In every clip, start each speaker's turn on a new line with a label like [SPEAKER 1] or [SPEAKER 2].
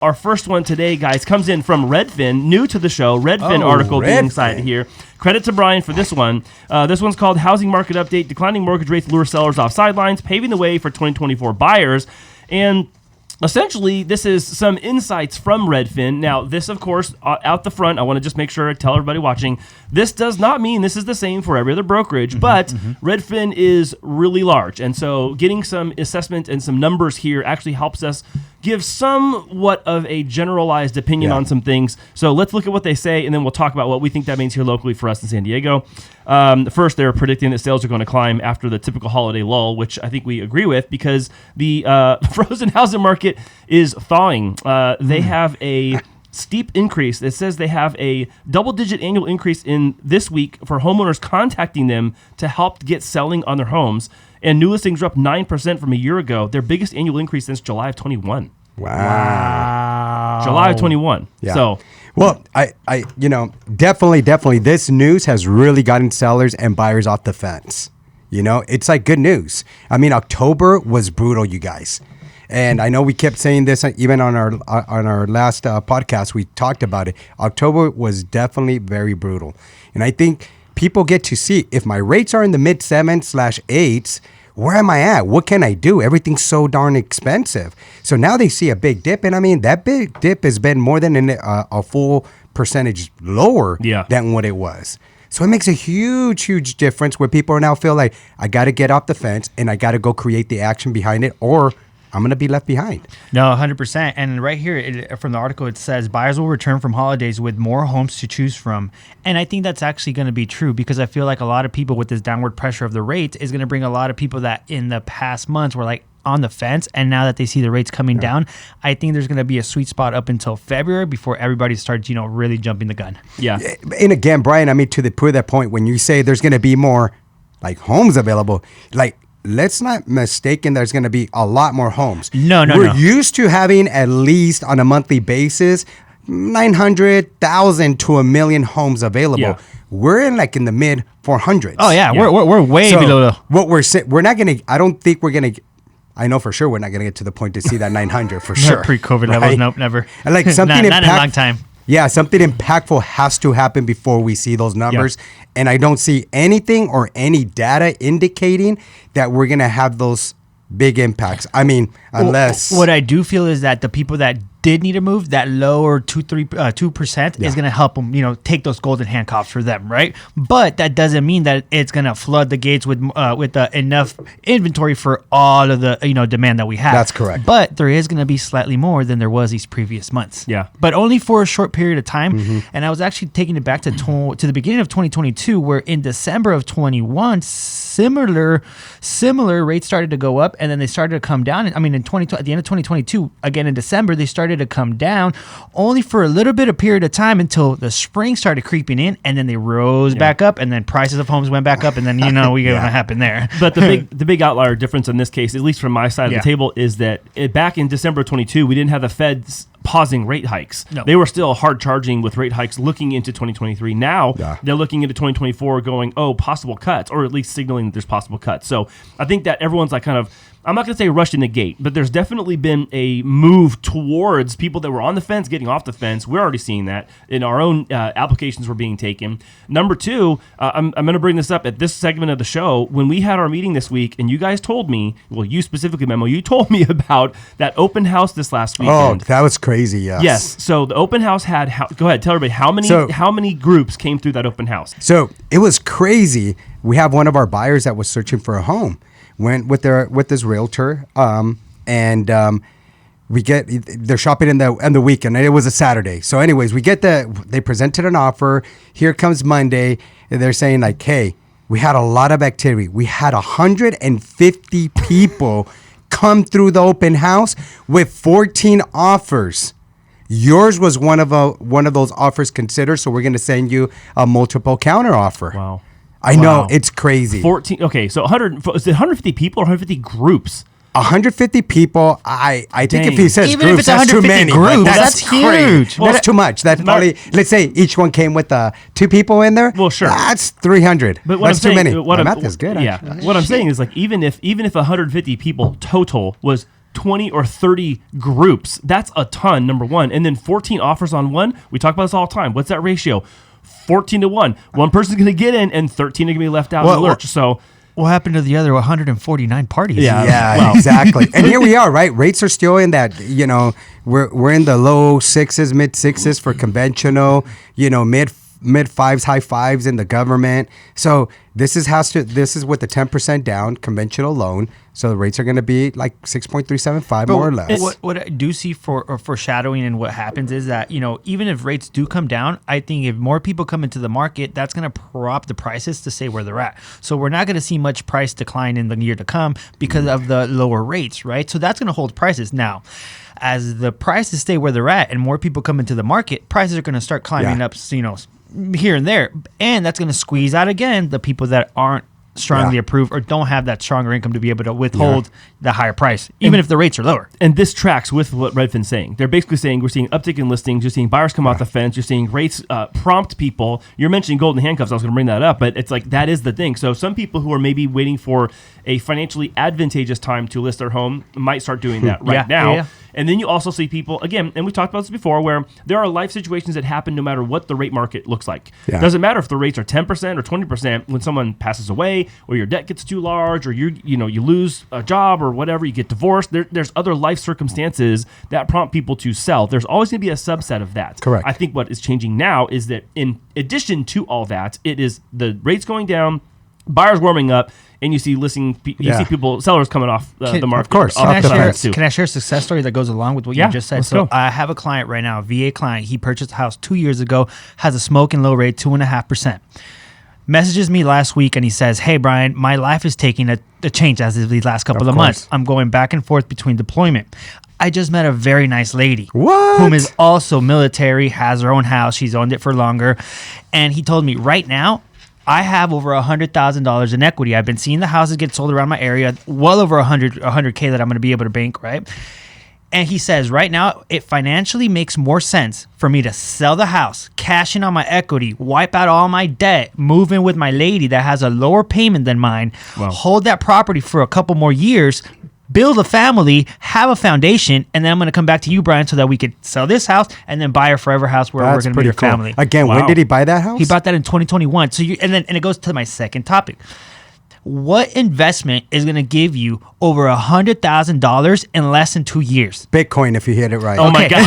[SPEAKER 1] Our first one today, guys, comes in from REDFIN, new to the show. REDFIN article being cited here. Credit to Brian for this one. This one's called Housing Market Update. Declining mortgage rates lure sellers off sidelines, paving the way for 2024 buyers. And essentially, this is some insights from REDFIN. Now, this, of course, out the front, I want to just make sure I tell everybody watching, this does not mean this is the same for every other brokerage, but REDFIN is really large. And so getting some assessment and some numbers here actually helps us give somewhat of a generalized opinion on some things. So let's look at what they say, and then we'll talk about what we think that means here locally for us in San Diego. First, they're predicting that sales are going to climb after the typical holiday lull, which I think we agree with because the frozen housing market is thawing. They have a steep increase. It says they have a double-digit annual increase in this week for homeowners contacting them to help get selling on their homes. And new listings are up 9% from a year ago, their biggest annual increase since July of 21.
[SPEAKER 2] Wow.
[SPEAKER 1] July of 21.
[SPEAKER 2] Yeah.
[SPEAKER 1] So,
[SPEAKER 2] well, I definitely this news has really gotten sellers and buyers off the fence. It's like good news. I mean, October was brutal, you guys. And I know we kept saying this even on our last podcast. We talked about it. October was definitely very brutal. And I think people get to see if my rates are in the mid 7/8s, where am I at? What can I do? Everything's so darn expensive. So now they see a big dip. And I mean, that big dip has been more than a full percentage lower than what it was. So it makes a huge difference where people are now feel like I got to get off the fence and I got to go create the action behind it, or I'm going to be left behind.
[SPEAKER 3] No, 100%. And right here from the article, it says buyers will return from holidays with more homes to choose from. And I think that's actually going to be true because I feel like a lot of people with this downward pressure of the rates is going to bring a lot of people that in the past months were like on the fence. And now that they see the rates coming down, I think there's going to be a sweet spot up until February before everybody starts, really jumping the gun.
[SPEAKER 1] Yeah.
[SPEAKER 2] And again, Brian, I mean, to that point, when you say there's going to be more like homes available, like, let's not mistaken there's going to be a lot more homes.
[SPEAKER 3] No.
[SPEAKER 2] We're used to having at least on a monthly basis 900,000 to 1 million homes available. Yeah. We're in the mid 400s.
[SPEAKER 3] Oh yeah, we're way below.
[SPEAKER 2] What we're not going to. I don't think we're going to. I know for sure we're not going to get to the point to see that 900 for sure.
[SPEAKER 3] Pre-COVID levels, nope, never.
[SPEAKER 2] And like something
[SPEAKER 3] not in a long time.
[SPEAKER 2] Yeah, something impactful has to happen before we see those numbers. Yeah. And I don't see anything or any data indicating that we're going to have those big impacts. I mean, unless...
[SPEAKER 3] What I do feel is that the people that did need to move, that lower 2% is going to help them, take those golden handcuffs for them, right? But that doesn't mean that it's going to flood the gates with enough inventory for all of the demand that we have.
[SPEAKER 2] That's correct.
[SPEAKER 3] But there is going to be slightly more than there was these previous months.
[SPEAKER 1] Yeah.
[SPEAKER 3] But only for a short period of time. Mm-hmm. And I was actually taking it back to the beginning of 2022, where in December of 21, similar rates started to go up, and then they started to come down. I mean, at the end of 2022, again in December, they started to come down only for a little bit of period of time until the spring started creeping in, and then they rose back up, and then prices of homes went back up, and then we get what happened there.
[SPEAKER 1] But the big outlier difference in this case, at least from my side of the table, is that back in December of 22, we didn't have the Fed's pausing rate hikes. No. They were still hard charging with rate hikes looking into 2023. Now they're looking into 2024 going, possible cuts, or at least signaling that there's possible cuts. So I think that everyone's like kind of, I'm not going to say rushed in the gate, but there's definitely been a move towards people that were on the fence getting off the fence. We're already seeing that in our own applications were being taken. Number two, I'm going to bring this up at this segment of the show. When we had our meeting this week and you guys told me, well, you specifically, Memo, you told me about that open house this last weekend.
[SPEAKER 2] Oh, that was crazy, yes.
[SPEAKER 1] Yes. So the open house had, go ahead, tell everybody, how many groups came through that open house?
[SPEAKER 2] So it was crazy. We have one of our buyers that was searching for a home. Went with this realtor, and they're shopping in the weekend, and it was a Saturday. So, anyways, they presented an offer. Here comes Monday, and they're saying like, "Hey, we had a lot of activity. We had 150 people come through the open house with 14 offers. Yours was one of those offers considered. So we're going to send you a multiple counter offer."
[SPEAKER 1] Wow.
[SPEAKER 2] I know, it's crazy.
[SPEAKER 1] 14. Okay, so 150 people or 150 groups?
[SPEAKER 2] 150 people. I think if he says
[SPEAKER 3] even
[SPEAKER 2] groups, that's too many.
[SPEAKER 3] Groups, that's huge.
[SPEAKER 2] Well, that's too much. That's probably, let's say each one came with 2 people in there.
[SPEAKER 1] Well, sure.
[SPEAKER 2] That's 300.
[SPEAKER 1] But
[SPEAKER 2] that's too many. My math is good.
[SPEAKER 1] Yeah.
[SPEAKER 2] Actually.
[SPEAKER 1] What I'm saying is like even if 150 people total was 20 or 30 groups. That's a ton, number one. And then 14 offers on one. We talk about this all the time. What's that ratio? 14 to 1. One person's going to get in and 13 are going to be left out in the lurch. So
[SPEAKER 3] what happened to the other 149 parties?
[SPEAKER 2] Yeah, exactly. And here we are, right? Rates are still in that, we're in the low sixes, mid sixes for conventional, mid fives, high fives in the government. So this is with the 10% down conventional loan. So the rates are going to be like 6.375 more or less.
[SPEAKER 3] What I do see for foreshadowing and what happens is that, even if rates do come down, I think if more people come into the market, that's going to prop the prices to stay where they're at. So we're not going to see much price decline in the year to come because of the lower rates, right? So that's going to hold prices. Now, as the prices stay where they're at and more people come into the market, prices are going to start climbing up, here and there, and that's going to squeeze out again the people that aren't strongly approved or don't have that stronger income to be able to withhold the higher price, even if the rates are lower.
[SPEAKER 1] And this tracks with what Redfin's saying. They're basically saying we're seeing uptick in listings, you're seeing buyers come off the fence, you're seeing rates prompt people. You're mentioning golden handcuffs. I was going to bring that up, but it's like that is the thing. So some people who are maybe waiting for a financially advantageous time to list their home might start doing that right now. Yeah. And then you also see people, again, and we talked about this before, where there are life situations that happen no matter what the rate market looks like. Yeah. It doesn't matter if the rates are 10% or 20%. When someone passes away or your debt gets too large or you lose a job or whatever, you get divorced, there's other life circumstances that prompt people to sell. There's always going to be a subset of that.
[SPEAKER 2] Correct.
[SPEAKER 1] I think what is changing now is that in addition to all that, it is the rates going down, buyers warming up, and you see see people, sellers coming off the market.
[SPEAKER 2] Of course.
[SPEAKER 3] Can I share a success story that goes along with what you just said? So I have a client right now, a VA client. He purchased a house 2 years ago, has a smoke and low rate, 2.5%. Messages me last week and he says, "Hey, Brian, my life is taking a change as of these last couple of months. I'm going back and forth between deployment. I just met a very nice lady whom is also military, has her own house. She's owned it for longer. And he told me right now, I have over $100,000 in equity. I've been seeing the houses get sold around my area, well over $100K that I'm going to be able to bank, right?" And he says, right now, it financially makes more sense for me to sell the house, cash in on my equity, wipe out all my debt, move in with my lady that has a lower payment than mine, hold that property for a couple more years, build a family, have a foundation, and then I'm going to come back to you, Brian, so that we could sell this house and then buy a forever house where we're going to be your family.
[SPEAKER 2] Again, when did he buy that house?
[SPEAKER 3] He bought that in 2021. So and it goes to my second topic. What investment is going to give you over $100,000 in less than 2 years?
[SPEAKER 2] Bitcoin, if you hit it right.
[SPEAKER 1] Oh my God.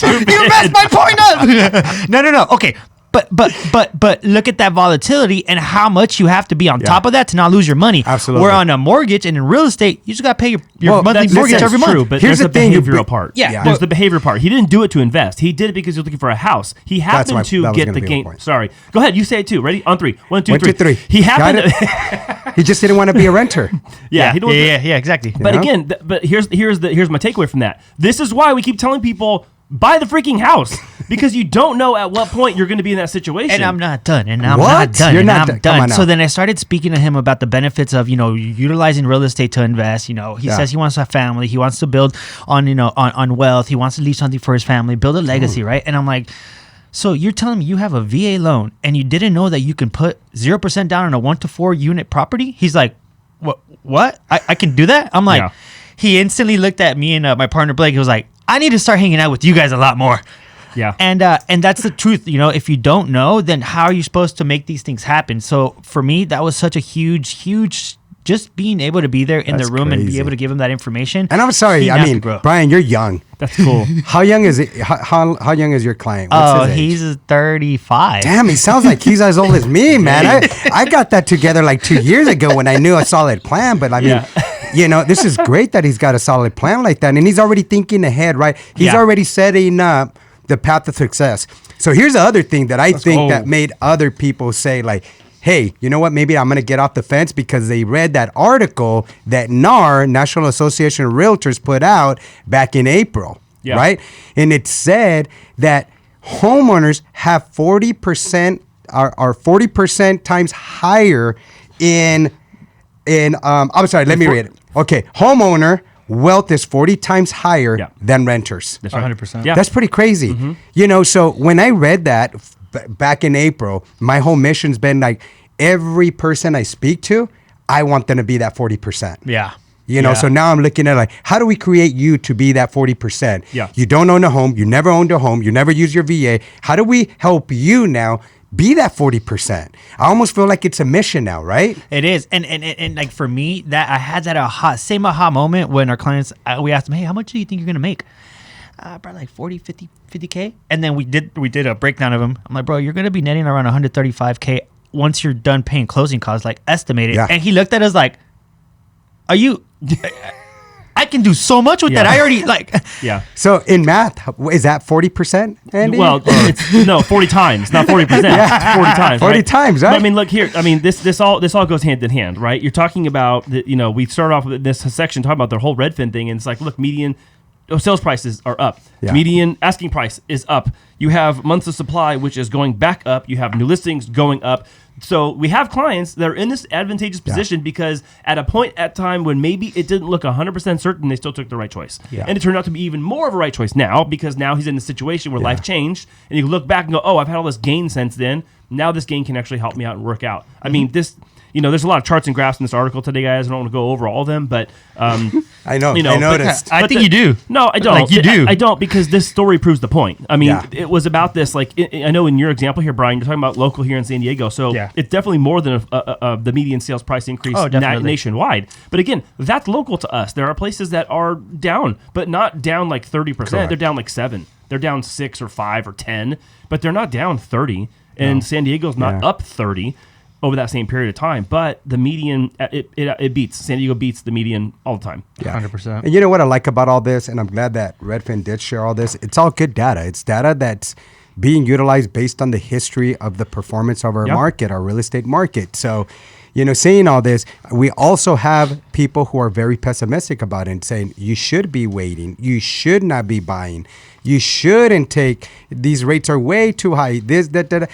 [SPEAKER 3] You messed my point up. No. Okay. But look at that volatility and how much you have to be on top of that to not lose your money.
[SPEAKER 2] Absolutely.
[SPEAKER 3] Where on a mortgage and in real estate, you just got to pay your monthly mortgage every month.
[SPEAKER 1] True, but
[SPEAKER 2] here's
[SPEAKER 1] there's
[SPEAKER 2] the
[SPEAKER 1] behavioral part.
[SPEAKER 3] Yeah.
[SPEAKER 1] There's the behavior part. He didn't do it to invest. He did it because he was looking for a house. He happened to get the gain. Sorry. Go ahead. You say it too. Ready? On three. 1, 2, 3. He happened to...
[SPEAKER 2] He just didn't want to be a renter.
[SPEAKER 3] Yeah, exactly.
[SPEAKER 1] But again, here's my takeaway from that. This is why we keep telling people, buy the freaking house, because you don't know at what point you're going to be in that situation.
[SPEAKER 3] And I'm not done. You're not done. So then I started speaking to him about the benefits of, utilizing real estate to invest. He says he wants a family. He wants to build on wealth. He wants to leave something for his family, build a legacy, right? And I'm like, so you're telling me you have a VA loan and you didn't know that you can put 0% down on a 1 to 4 unit property? He's like, what? I can do that? I'm like, He instantly looked at me and my partner Blake. He was like, I need to start hanging out with you guys a lot more.
[SPEAKER 1] Yeah.
[SPEAKER 3] And that's the truth. If you don't know, then how are you supposed to make these things happen? So for me, that was such a huge, just being able to be there in the room and be able to give him that information.
[SPEAKER 2] And I'm sorry, Brian, you're young.
[SPEAKER 1] That's cool.
[SPEAKER 2] How young is it? How young is your client? What's his age?
[SPEAKER 3] He's 35.
[SPEAKER 2] Damn, he sounds like he's as old as me, man. I got that together like 2 years ago when I knew a solid plan. But I mean, this is great that he's got a solid plan like that. And he's already thinking ahead, right? He's already setting up the path to success. So here's the other thing that I think that made other people say, like, hey, you know what? Maybe I'm going to get off the fence, because they read that article that NAR, National Association of Realtors, put out back in April, right? And it said that homeowners have 40% are 40% times higher in I'm sorry, let me read it. Okay, homeowner wealth is 40 times higher than renters.
[SPEAKER 1] That's 100%.
[SPEAKER 2] Yeah. That's pretty crazy. So when I read that back in April, my whole mission's been like, every person I speak to, I want them to be that 40%.
[SPEAKER 3] Yeah.
[SPEAKER 2] You know,
[SPEAKER 1] Yeah.
[SPEAKER 2] so now I'm looking at like, how do we create you to be that 40%?
[SPEAKER 1] Yeah.
[SPEAKER 2] You don't own a home. You never owned a home. You never use your VA. How do we help you now be that 40%? I almost feel like it's a mission now, right?
[SPEAKER 3] It is, and like for me, that I had that same aha moment when our clients, we asked them, hey, how much do you think you're gonna make? Probably like 40, 50K. And then we did a breakdown of them. I'm like, bro, you're gonna be netting around 135K once you're done paying closing costs, like estimated.
[SPEAKER 2] Yeah.
[SPEAKER 3] And he looked at us like, are you? I can do so much with that. I already like.
[SPEAKER 1] Yeah.
[SPEAKER 2] So in math, is that 40%, Andy?
[SPEAKER 1] Well, it's 40 times, not 40%. It's 40 times.
[SPEAKER 2] 40
[SPEAKER 1] right?
[SPEAKER 2] times, right?
[SPEAKER 1] But, I mean, look here. I mean, this all goes hand in hand, right? You're talking about we start off with this section talking about the whole Redfin thing, and it's like, look, median sales prices are up.
[SPEAKER 2] Yeah.
[SPEAKER 1] Median asking price is up. You have months of supply, which is going back up. You have new listings going up. So we have clients that are in this advantageous position because at a point at time when maybe it didn't look 100% certain, they still took the right choice.
[SPEAKER 2] Yeah.
[SPEAKER 1] And it turned out to be even more of a right choice now because now he's in a situation where life changed. And you can look back and go, oh, I've had all this gain since then. Now this gain can actually help me out and work out. I mean, this... there's a lot of charts and graphs in this article today, guys. I don't want to go over all of them, but
[SPEAKER 2] I know.
[SPEAKER 1] I
[SPEAKER 2] I noticed.
[SPEAKER 3] I think you do.
[SPEAKER 1] No, I don't.
[SPEAKER 3] Like, you do.
[SPEAKER 1] I don't because this story proves the point. I mean,
[SPEAKER 2] Yeah.
[SPEAKER 1] it was about this. Like I know in your example here, Brian, you're talking about local here in San Diego, so
[SPEAKER 3] Yeah.
[SPEAKER 1] it's definitely more than the median sales price increase
[SPEAKER 3] definitely.
[SPEAKER 1] nationwide. But again, that's local to us. There are places that are down, but not down like 30%.
[SPEAKER 2] Correct.
[SPEAKER 1] They're down like 7. They're down 6 or 5 or 10, but they're not down 30. And San Diego's not up 30 over that same period of time. But the median, it beats. San Diego beats the median all the time.
[SPEAKER 2] Yeah.
[SPEAKER 3] 100%.
[SPEAKER 2] And you know what I like about all this, and I'm glad that Redfin did share all this. It's all good data. It's data that's being utilized based on the history of the performance of our market, our real estate market. So, saying all this, we also have people who are very pessimistic about it and saying, you should be waiting. You should not be buying. You shouldn't take, these rates are way too high. But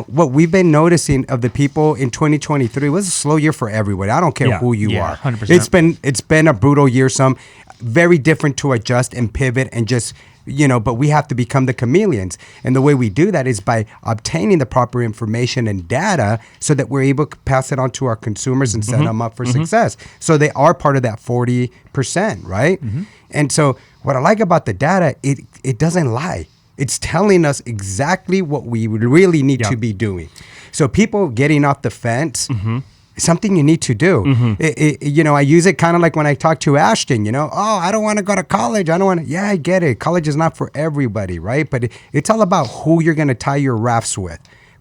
[SPEAKER 2] what we've been noticing of the people in 2023 was a slow year for everybody. I don't care who you are.
[SPEAKER 3] 100%.
[SPEAKER 2] It's been a brutal year. Some very different to adjust and pivot and just, but we have to become the chameleons. And the way we do that is by obtaining the proper information and data so that we're able to pass it on to our consumers and set them up for success. So they are part of that 40%, right? And so what I like about the data, it doesn't lie. It's telling us exactly what we really need to be doing. So people getting off the fence, something you need to do. I use it kind of like when I talk to Ashton, oh, I don't want to go to college. I get it. College is not for everybody, right? But it's all about who you're going to tie your rafts with.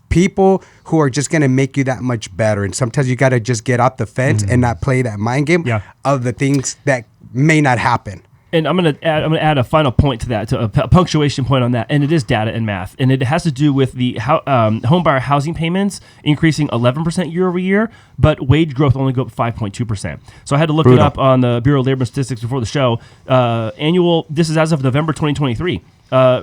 [SPEAKER 2] People who are just going to make you that much better. And sometimes you got to just get off the fence and not play that mind game of the things that may not happen.
[SPEAKER 1] And I'm gonna add a final point to that, to a punctuation point on that, and it is data and math, and it has to do with the home buyer housing payments increasing 11% year over year, but wage growth only go up 5.2%. So I had to look it up on the Bureau of Labor Statistics before the show. Annual, this is as of November 2023.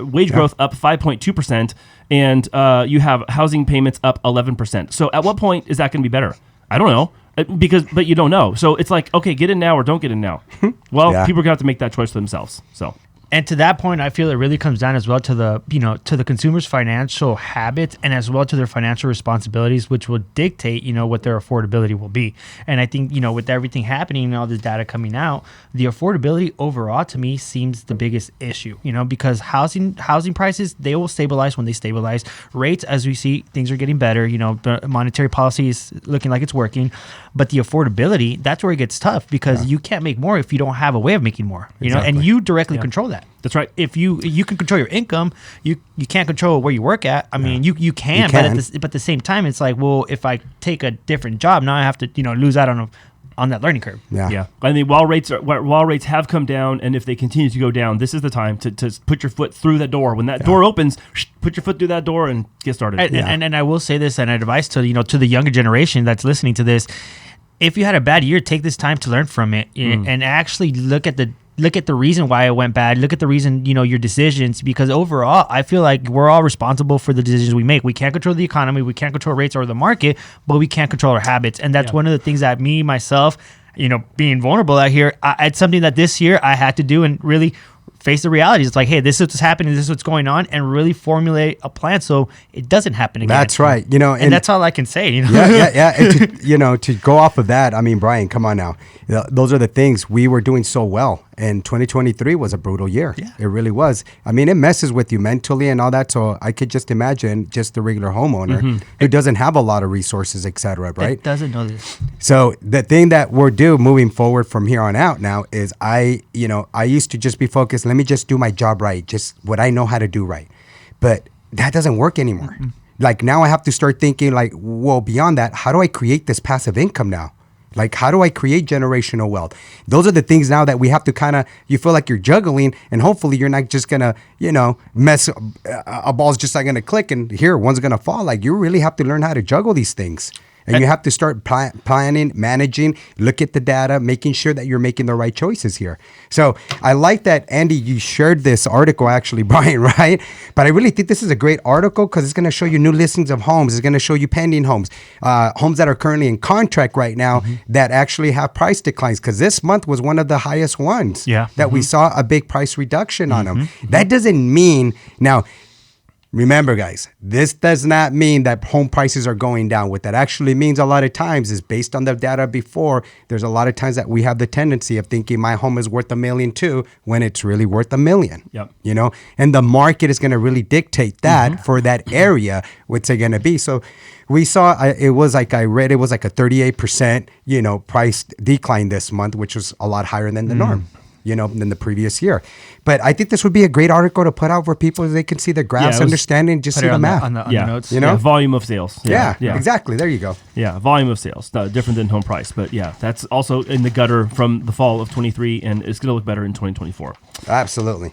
[SPEAKER 1] Wage growth up 5.2%, and you have housing payments up 11%. So at what point is that going to be better? I don't know. But you don't know. So it's like, okay, get in now or don't get in now. Well, people are going to have to make that choice for themselves. So.
[SPEAKER 3] And to that point, I feel it really comes down as well to the consumer's financial habits and as well to their financial responsibilities, which will dictate, what their affordability will be. And I think, with everything happening and all this data coming out, the affordability overall to me seems the biggest issue, because housing prices, they will stabilize when they stabilize. Rates, as we see, things are getting better. The monetary policy is looking like it's working. But the affordability, that's where it gets tough because you can't make more if you don't have a way of making more, and you directly control that.
[SPEAKER 1] That's right.
[SPEAKER 3] If you can control your income, you can't control where you work at. I mean, you can, but at the same time, it's like, well, if I take a different job, now I have to lose out on that learning curve.
[SPEAKER 1] Yeah. I mean, while rates have come down, and if they continue to go down, this is the time to put your foot through that door. When that door opens, put your foot through that door and get started.
[SPEAKER 3] And I will say this, and advice to to the younger generation that's listening to this: if you had a bad year, take this time to learn from it and actually look at the reason why it went bad. Look at the reason, your decisions, because overall, I feel like we're all responsible for the decisions we make. We can't control the economy. We can't control rates or the market, but we can control our habits. And that's one of the things that myself, being vulnerable out here, it's something that this year I had to do and really face the realities. It's like, hey, this is what's happening, this is what's going on, and really formulate a plan so it doesn't happen again.
[SPEAKER 2] That's right. You know,
[SPEAKER 3] and that's all I can say. You know?
[SPEAKER 2] Yeah. And to go off of that, I mean, Brian, come on now. Those are the things we were doing so well. And 2023 was a brutal year.
[SPEAKER 3] Yeah.
[SPEAKER 2] It really was. I mean, it messes with you mentally and all that. So I could just imagine just the regular homeowner who doesn't have a lot of resources, et cetera, right?
[SPEAKER 3] It doesn't know this.
[SPEAKER 2] So the thing that we're due moving forward from here on out now is I used to just be focused. Let me just do my job right, just what I know how to do right. But that doesn't work anymore. Like now I have to start thinking like, well, beyond that, how do I create this passive income now? Like, how do I create generational wealth? Those are the things now that we have to you feel like you're juggling, and hopefully you're not just going to, mess, a ball's just not going to click and here, one's going to fall. Like, you really have to learn how to juggle these things. And you have to start planning, managing, look at the data, making sure that you're making the right choices here. So I like that, Andy, you shared this article actually, Brian, right? But I really think this is a great article because it's going to show you new listings of homes. It's going to show you pending homes, homes that are currently in contract right now that actually have price declines, because this month was one of the highest ones that we saw a big price reduction on them. That doesn't mean now, remember, guys, this does not mean that home prices are going down. What that actually means a lot of times is based on the data before, there's a lot of times that we have the tendency of thinking my home is worth $1 million too, when it's really worth $1 million.
[SPEAKER 1] Yep.
[SPEAKER 2] And the market is going to really dictate that for that area, what's it going to be. So we saw, it was like a 38%, price decline this month, which was a lot higher than the norm. Than the previous year. But I think this would be a great article to put out for people so they can see the graphs, understanding, just see the math.
[SPEAKER 3] On the notes.
[SPEAKER 1] Volume of sales.
[SPEAKER 2] Yeah, exactly. There you go.
[SPEAKER 1] Yeah, volume of sales. Different than home price. But yeah, that's also in the gutter from the fall of 23, and it's going to look better in 2024.
[SPEAKER 2] Absolutely.